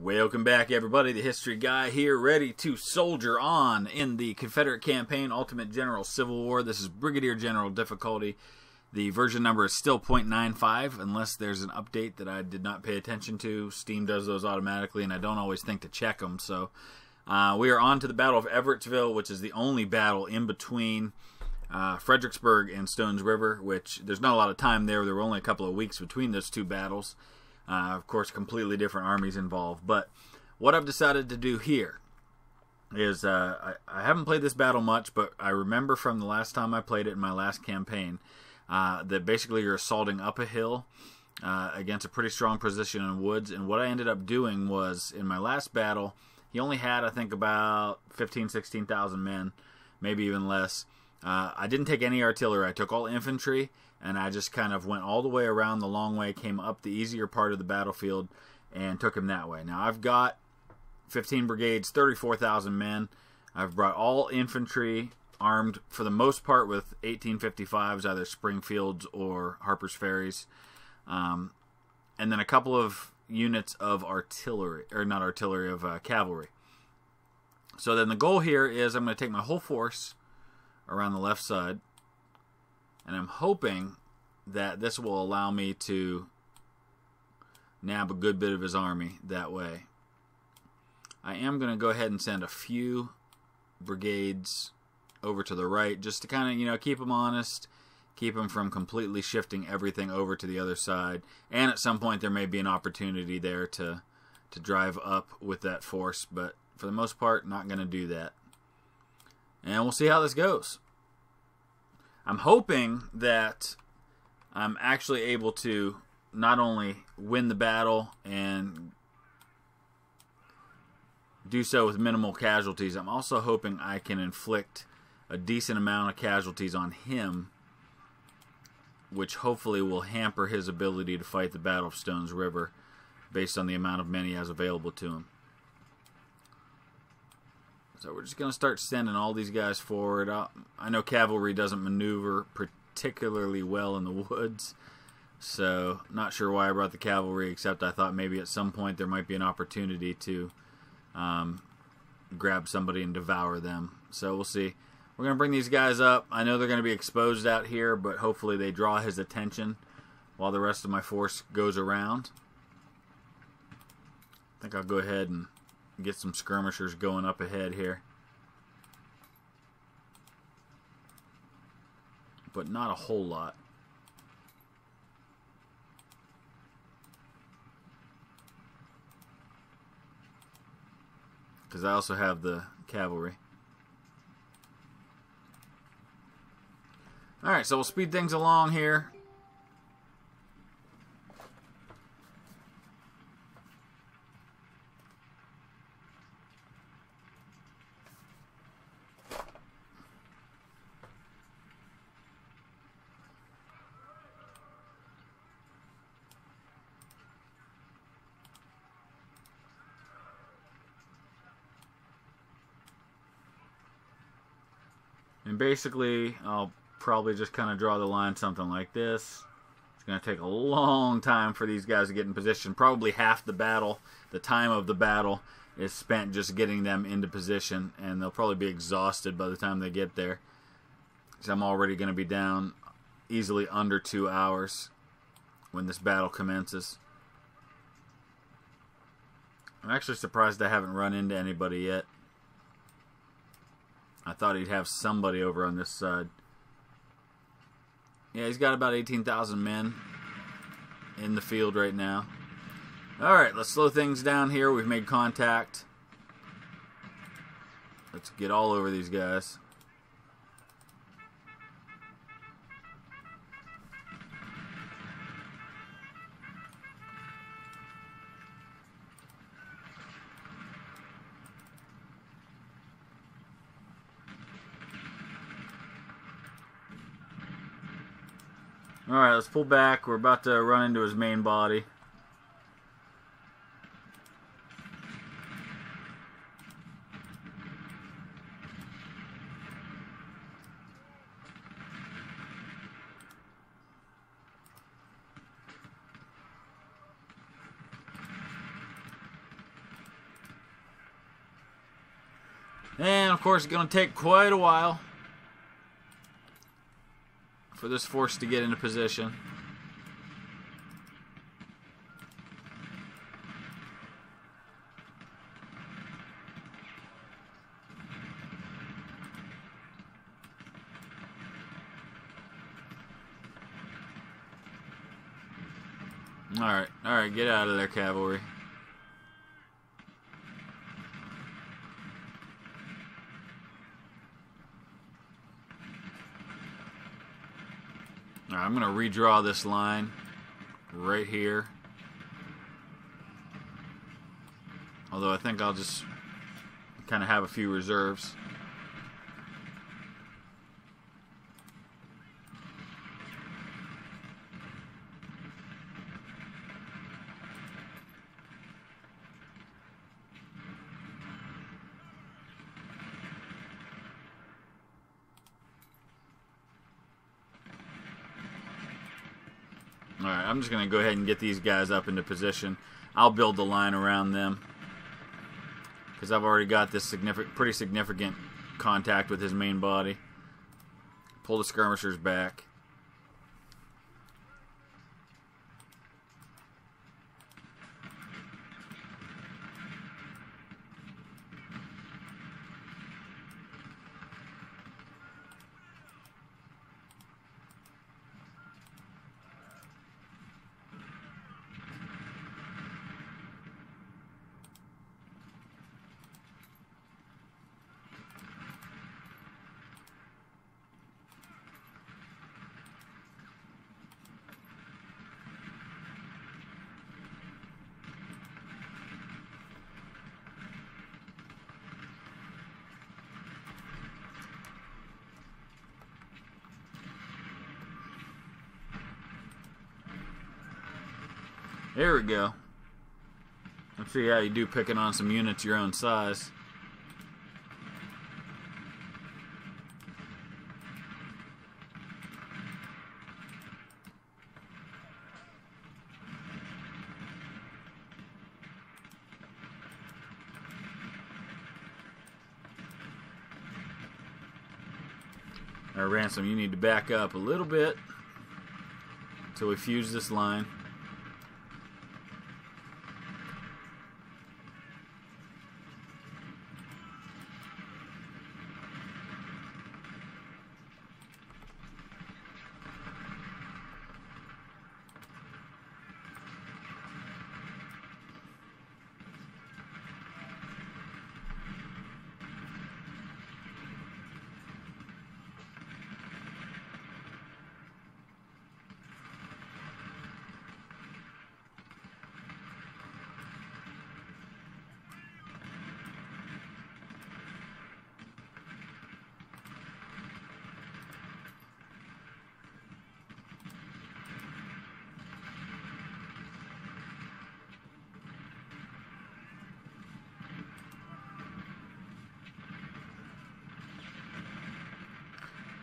Welcome back, everybody. The History Guy here, ready to soldier on in the Confederate Campaign Ultimate General Civil War. This is Brigadier General difficulty. The version number is still 0.95, unless there's an update that I did not pay attention to. Steam does those automatically, and I don't always think to check them. So we are on to the Battle of Everettsville, which is the only battle in between Fredericksburg and Stones River, which there's not a lot of time there. There were only a couple of weeks between those two battles. Of course, completely different armies involved. But what I've decided to do here is, I haven't played this battle much, but I remember from the last time I played it in my last campaign, that basically you're assaulting up a hill against a pretty strong position in woods. And what I ended up doing was, in my last battle, he only had, I think, about 15,000, 16,000 men, maybe even less. I didn't take any artillery. I took all infantry, and I just kind of went all the way around the long way, came up the easier part of the battlefield, and took him that way. Now, I've got 15 brigades, 34,000 men. I've brought all infantry, armed for the most part with 1855s, either Springfields or Harper's Ferries. And then a couple of units of artillery, or not artillery, of cavalry. So then the goal here is I'm going to take my whole force around the left side, and I'm hoping that this will allow me to nab a good bit of his army that way. I am going to go ahead and send a few brigades over to the right, just to kind of, you know, keep them honest, keep them from completely shifting everything over to the other side. And at some point there may be an opportunity there to drive up with that force, but for the most part, not going to do that. And we'll see how this goes. I'm hoping that I'm actually able to not only win the battle and do so with minimal casualties, I'm also hoping I can inflict a decent amount of casualties on him, which hopefully will hamper his ability to fight the Battle of Stones River based on the amount of men he has available to him. So we're just going to start sending all these guys forward. I know cavalry doesn't maneuver particularly well in the woods, so not sure why I brought the cavalry, except I thought maybe at some point there might be an opportunity to grab somebody and devour them. So we'll see. We're going to bring these guys up. I know they're going to be exposed out here, but hopefully they draw his attention while the rest of my force goes around. I think I'll go ahead and get some skirmishers going up ahead here, but not a whole lot. Because I also have the cavalry. Alright, so we'll speed things along here. And basically, I'll probably just kind of draw the line something like this. It's going to take a long time for these guys to get in position. Probably half the battle, the time of the battle, is spent just getting them into position. And they'll probably be exhausted by the time they get there. Because I'm already going to be down easily under 2 hours when this battle commences. I'm actually surprised I haven't run into anybody yet. I thought he'd have somebody over on this side. Yeah, he's got about 18,000 men in the field right now. Alright, let's slow things down here. We've made contact. Let's get all over these guys. Alright, let's pull back. We're about to run into his main body. And, of course, it's going to take quite a while for this force to get into position. Alright, get out of there, cavalry. Alright, I'm going to redraw this line right here. Although I think I'll just kind of have a few reserves. Alright, I'm just going to go ahead and get these guys up into position. I'll build the line around them, because I've already got this pretty significant contact with his main body. Pull the skirmishers back. There we go. Let's see how you do picking on some units your own size. Our Ransom, you need to back up a little bit until we fuse this line.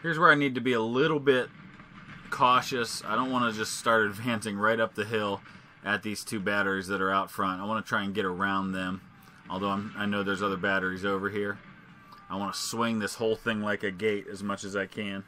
Here's where I need to be a little bit cautious. I don't want to just start advancing right up the hill at these two batteries that are out front. I want to try and get around them, although I know there's other batteries over here. I want to swing this whole thing like a gate as much as I can.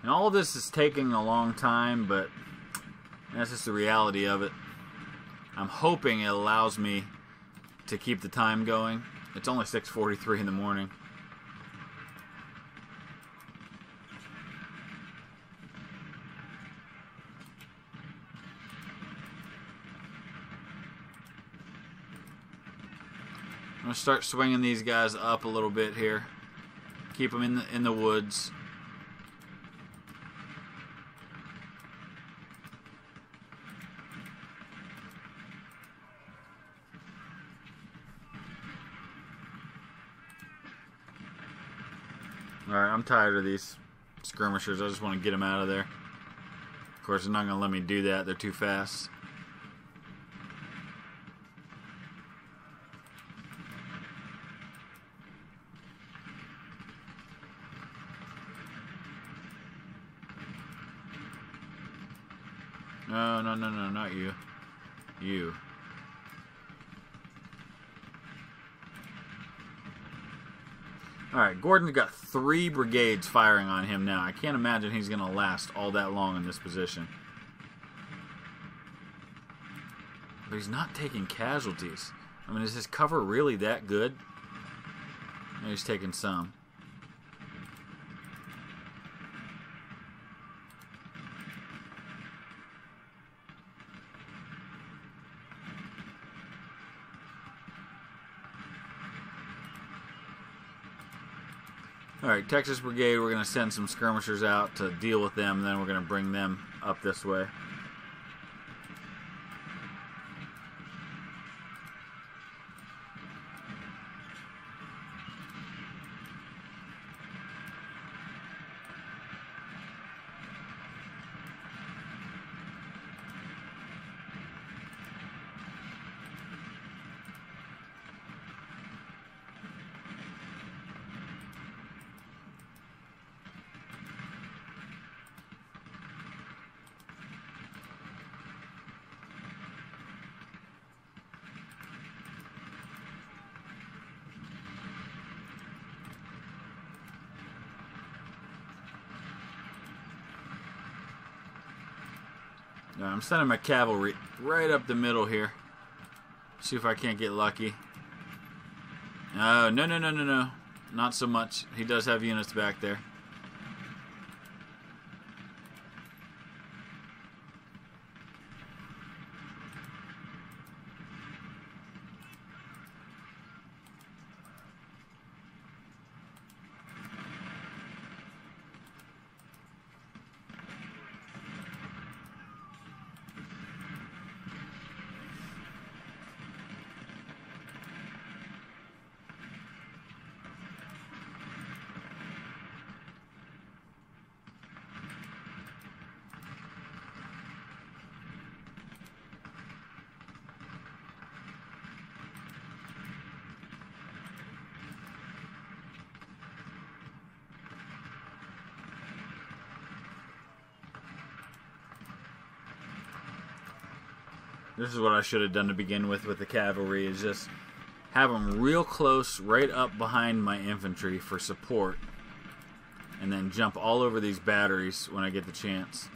And all of this is taking a long time, but that's just the reality of it. I'm hoping it allows me to keep the time going. It's only 6:43 in the morning. I'm going to start swinging these guys up a little bit here. Keep them in the woods. Alright, I'm tired of these skirmishers. I just want to get them out of there. Of course, they're not going to let me do that. They're too fast. No, no, no, no, not you. You. Alright, Gordon's got 3 brigades firing on him now. I can't imagine he's going to last all that long in this position. But he's not taking casualties. I mean, is his cover really that good? No, he's taking some. Alright, Texas Brigade, we're going to send some skirmishers out to deal with them, and then we're going to bring them up this way. Now, I'm sending my cavalry right up the middle here. See if I can't get lucky. No, no, no, no, no, no. Not so much. He does have units back there. This is what I should have done to begin with the cavalry, is just have them real close, right up behind my infantry for support, and then jump all over these batteries when I get the chance.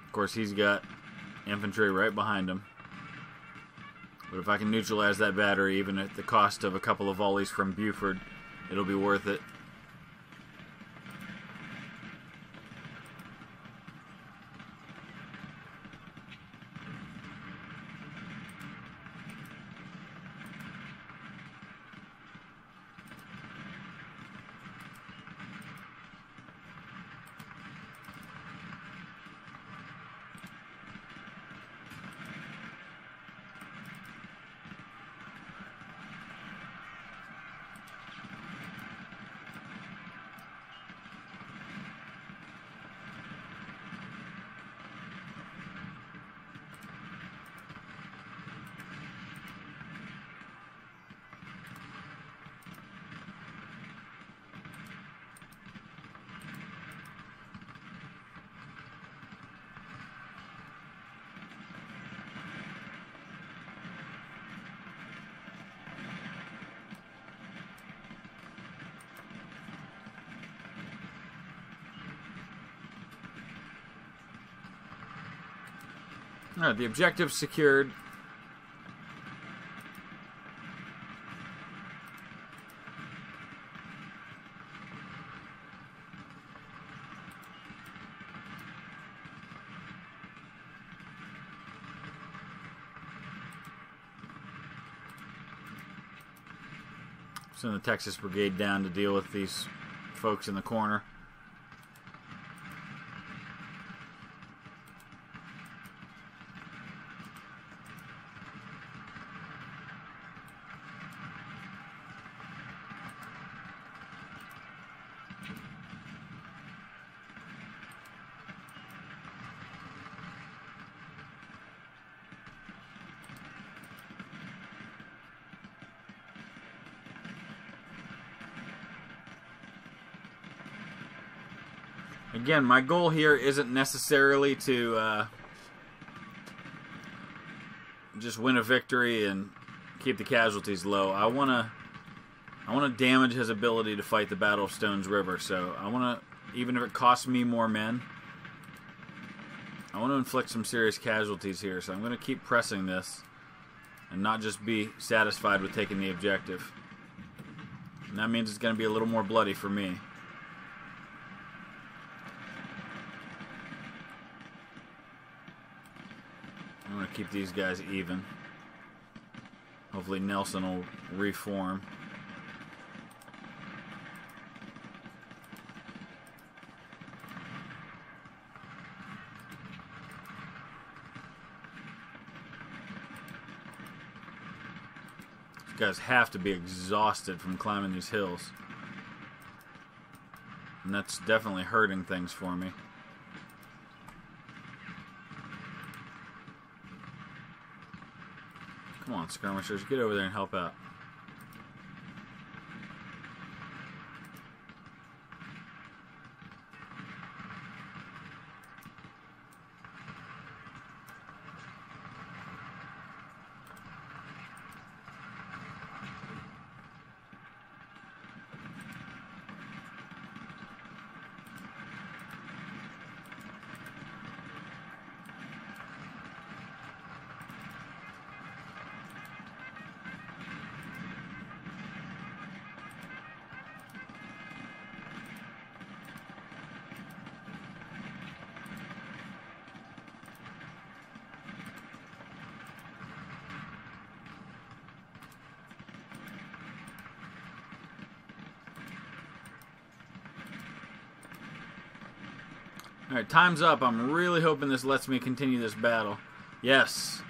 Of course, he's got infantry right behind him. But if I can neutralize that battery, even at the cost of a couple of volleys from Buford, it'll be worth it. Alright, the objective's secured. Send the Texas Brigade down to deal with these folks in the corner. Again, my goal here isn't necessarily to just win a victory and keep the casualties low. I want to damage his ability to fight the Battle of Stones River. So I want to, even if it costs me more men, I want to inflict some serious casualties here. So I'm going to keep pressing this and not just be satisfied with taking the objective. And that means it's going to be a little more bloody for me. I'm going to keep these guys even. Hopefully Nelson will reform. These guys have to be exhausted from climbing these hills. And that's definitely hurting things for me. Come on, skirmishers, get over there and help out. Alright, time's up. I'm really hoping this lets me continue this battle. Yes.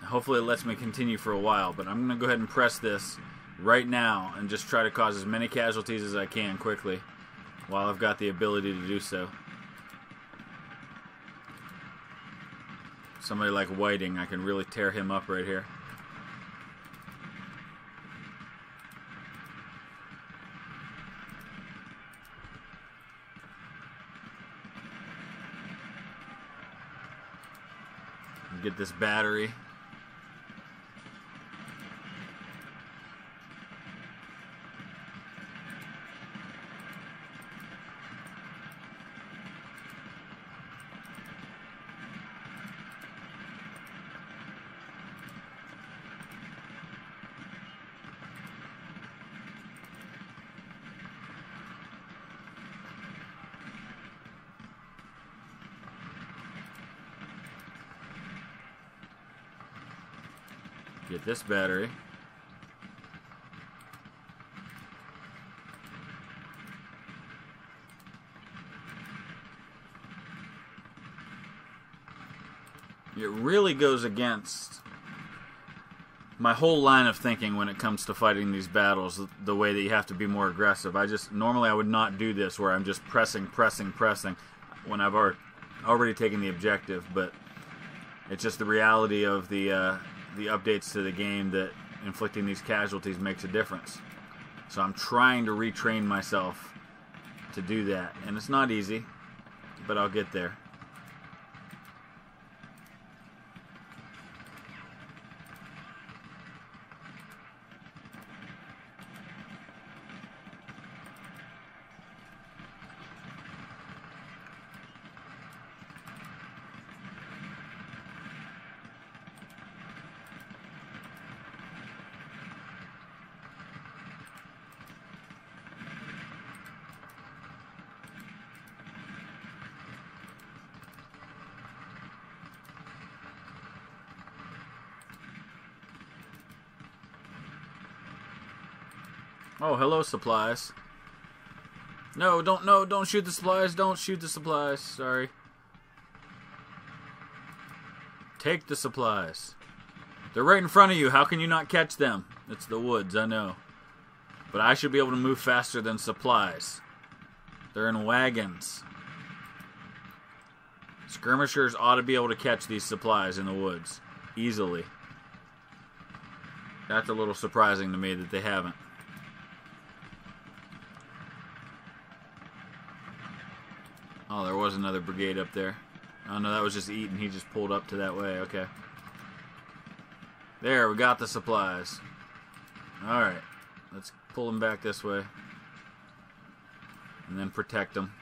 Hopefully it lets me continue for a while, but I'm going to go ahead and press this right now and just try to cause as many casualties as I can quickly while I've got the ability to do so. Somebody like Whiting, I can really tear him up right here. Get this battery. Get this battery. It really goes against my whole line of thinking when it comes to fighting these battles, the way that you have to be more aggressive. Normally I would not do this where I'm just pressing when I've already taken the objective, but it's just the reality of the updates to the game that inflicting these casualties makes a difference. So I'm trying to retrain myself to do that. And it's not easy, but I'll get there. Oh, hello, supplies. No, don't shoot the supplies. Don't shoot the supplies. Sorry. Take the supplies. They're right in front of you. How can you not catch them? It's the woods, I know. But I should be able to move faster than supplies. They're in wagons. Skirmishers ought to be able to catch these supplies in the woods easily. That's a little surprising to me that they haven't. another brigade up there. Oh no, that was just Eaton. He just pulled up to that way. Okay. There, we got the supplies. Alright. Let's pull them back this way. And then protect them.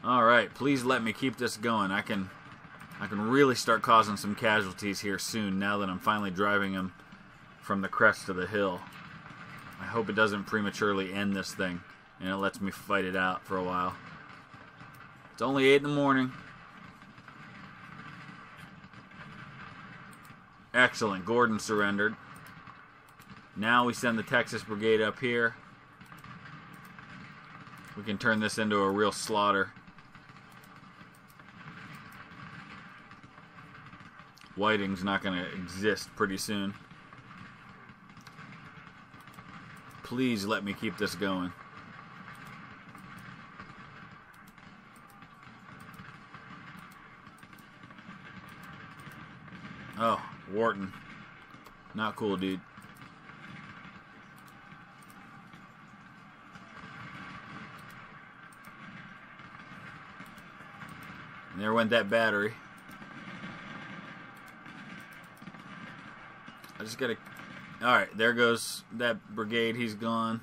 Alright, please let me keep this going. I can really start causing some casualties here soon now that I'm finally driving them from the crest of the hill. I hope it doesn't prematurely end this thing and it lets me fight it out for a while. It's only 8 in the morning. Excellent. Gordon surrendered. Now we send the Texas Brigade up here. We can turn this into a real slaughter. Whiting's not going to exist pretty soon. Please let me keep this going. Oh, Wharton. Not cool, dude. And there went that battery. I just gotta... Alright, there goes that brigade. He's gone.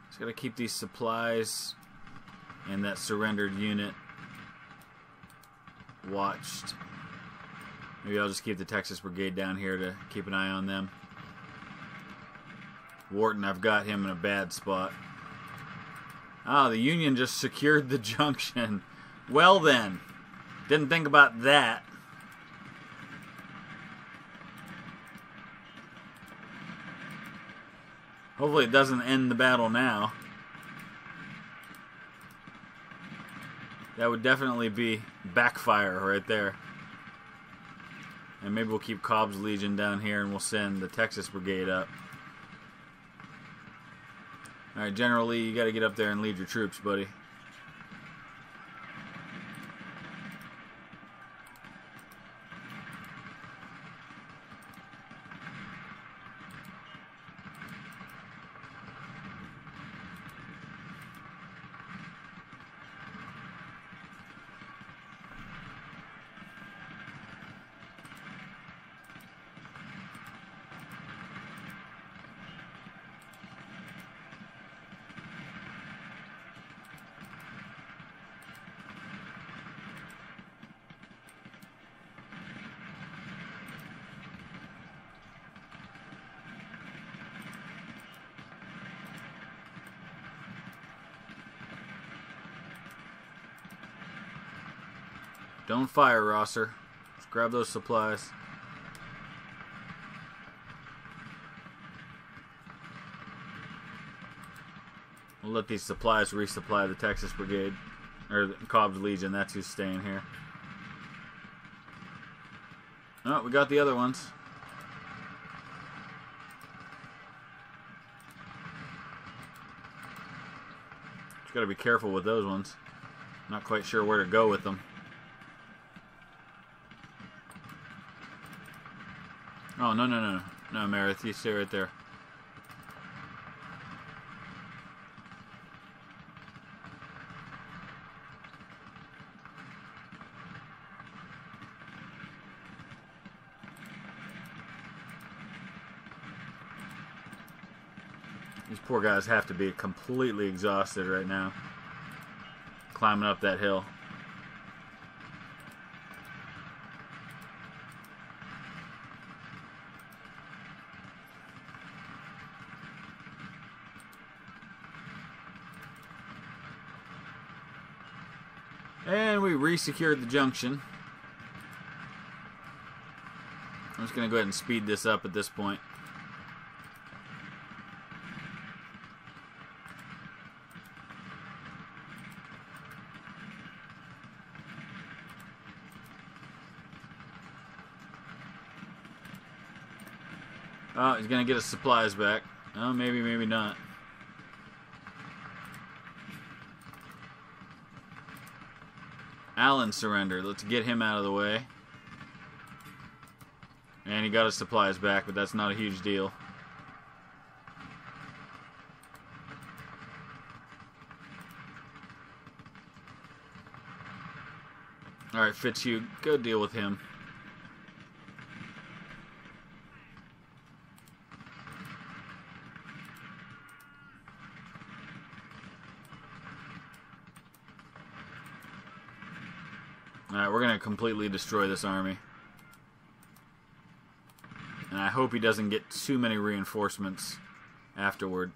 Just gotta keep these supplies and that surrendered unit watched. Maybe I'll just keep the Texas Brigade down here to keep an eye on them. Wharton, I've got him in a bad spot. Ah, the Union just secured the junction. Well then. Didn't think about that. Hopefully it doesn't end the battle now. That would definitely be backfire right there. And maybe we'll keep Cobb's Legion down here and we'll send the Texas Brigade up. Alright, General Lee, you gotta get up there and lead your troops, buddy. Don't fire, Rosser. Just grab those supplies. We'll let these supplies resupply the Texas Brigade. Or the Cobb's Legion. That's who's staying here. Oh, we got the other ones. Just gotta be careful with those ones. Not quite sure where to go with them. Oh, no, no, no. No, Meredith, you stay right there. These poor guys have to be completely exhausted right now. Climbing up that hill. And we re-secured the junction. I'm just going to go ahead and speed this up at this point. Oh, he's going to get his supplies back. Oh, maybe, maybe not. Allen surrendered. Let's get him out of the way. And he got his supplies back, but that's not a huge deal. Alright, Fitzhugh, go deal with him. Alright, we're going to completely destroy this army. And I hope he doesn't get too many reinforcements afterward.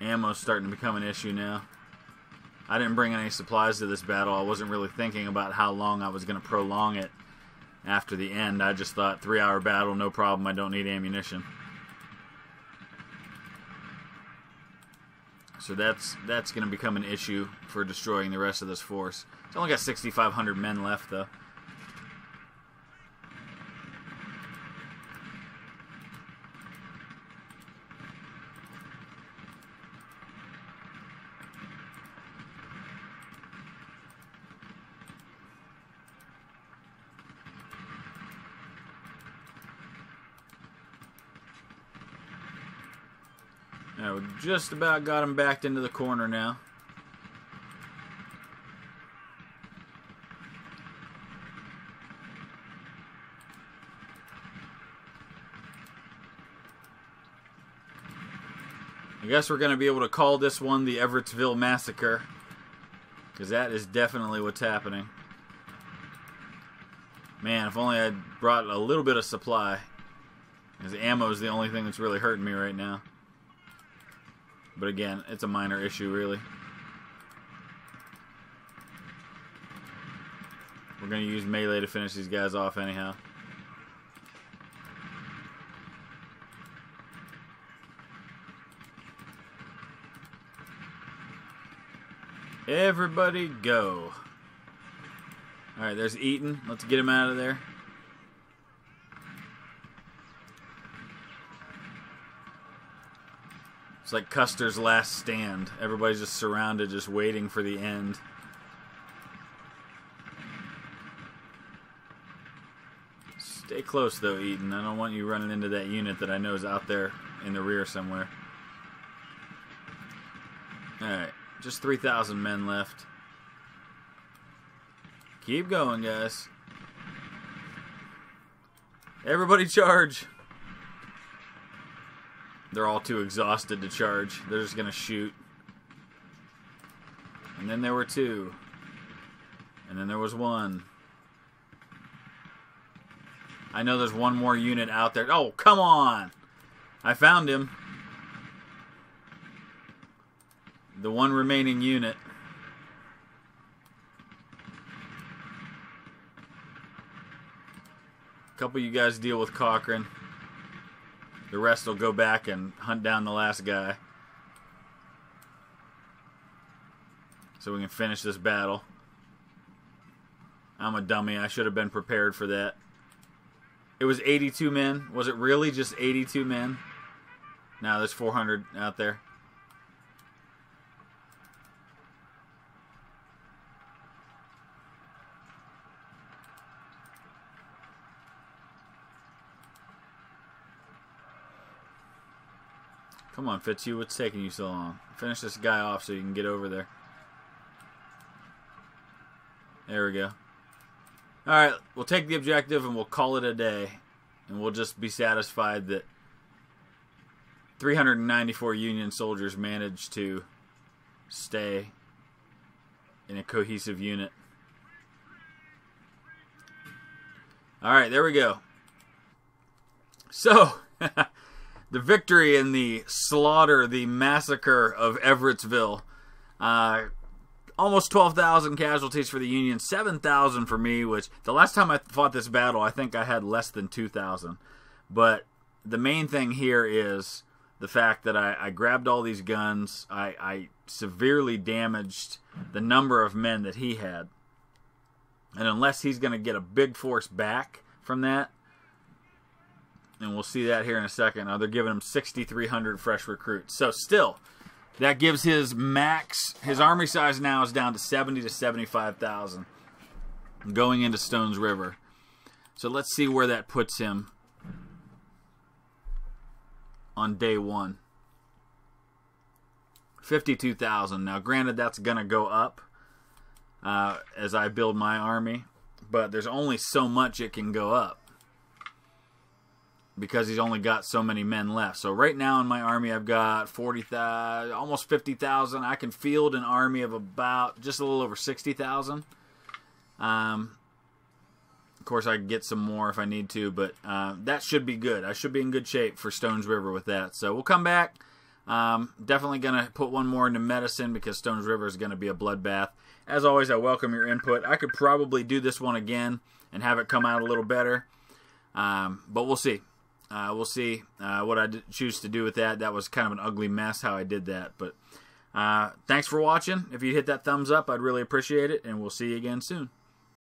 Ammo's starting to become an issue now. I didn't bring any supplies to this battle. I wasn't really thinking about how long I was going to prolong it after the end. I just thought 3-hour battle, no problem. I don't need ammunition. So that's going to become an issue for destroying the rest of this force. It's only got 6,500 men left, though. We just about got him backed into the corner now. I guess we're going to be able to call this one the EVERETTSVILLE Massacre, because that is definitely what's happening. Man, if only I'd brought a little bit of supply, because ammo is the only thing that's really hurting me right now. But again, it's a minor issue, really. We're going to use melee to finish these guys off anyhow. Everybody go. Alright, there's Eaton. Let's get him out of there. It's like Custer's last stand. Everybody's just surrounded, just waiting for the end. Stay close, though, Eaton. I don't want you running into that unit that I know is out there in the rear somewhere. Alright, just 3,000 men left. Keep going, guys. Everybody charge! They're all too exhausted to charge. They're just going to shoot. And then there were 2. And then there was 1. I know there's one more unit out there. Oh, come on! I found him. The one remaining unit. A couple of you guys deal with Cochrane. The rest will go back and hunt down the last guy. So we can finish this battle. I'm a dummy. I should have been prepared for that. It was 82 men. Was it really just 82 men? No, there's 400 out there. Come on, Fitzhugh, what's taking you so long? Finish this guy off so you can get over there. There we go. Alright, we'll take the objective and we'll call it a day. And we'll just be satisfied that 394 Union soldiers managed to stay in a cohesive unit. Alright, there we go. So... the victory and the slaughter, the massacre of EVERETTSVILLE. Almost 12,000 casualties for the Union, 7,000 for me, which the last time I fought this battle, I think I had less than 2,000. But the main thing here is the fact that I grabbed all these guns. I severely damaged the number of men that he had. And unless he's going to get a big force back from that, and we'll see that here in a second. They're giving him 6,300 fresh recruits. So still, that gives his army size now is down to 70 to 75,000 going into Stones River. So let's see where that puts him on day one. 52,000. Now, granted, that's going to go up as I build my army, but there's only so much it can go up because he's only got so many men left. So right now in my army, I've got 40,000, almost 50,000. I can field an army of about just a little over 60,000. Of course, I can get some more if I need to, but that should be good. I should be in good shape for Stones River with that. So we'll come back. Definitely going to put one more into medicine because Stones River is going to be a bloodbath. As always, I welcome your input. I could probably do this one again and have it come out a little better, but we'll see. We'll see what I choose to do with that. That was kind of an ugly mess how I did that. But thanks for watching. If you hit that thumbs up, I'd really appreciate it, and we'll see you again soon.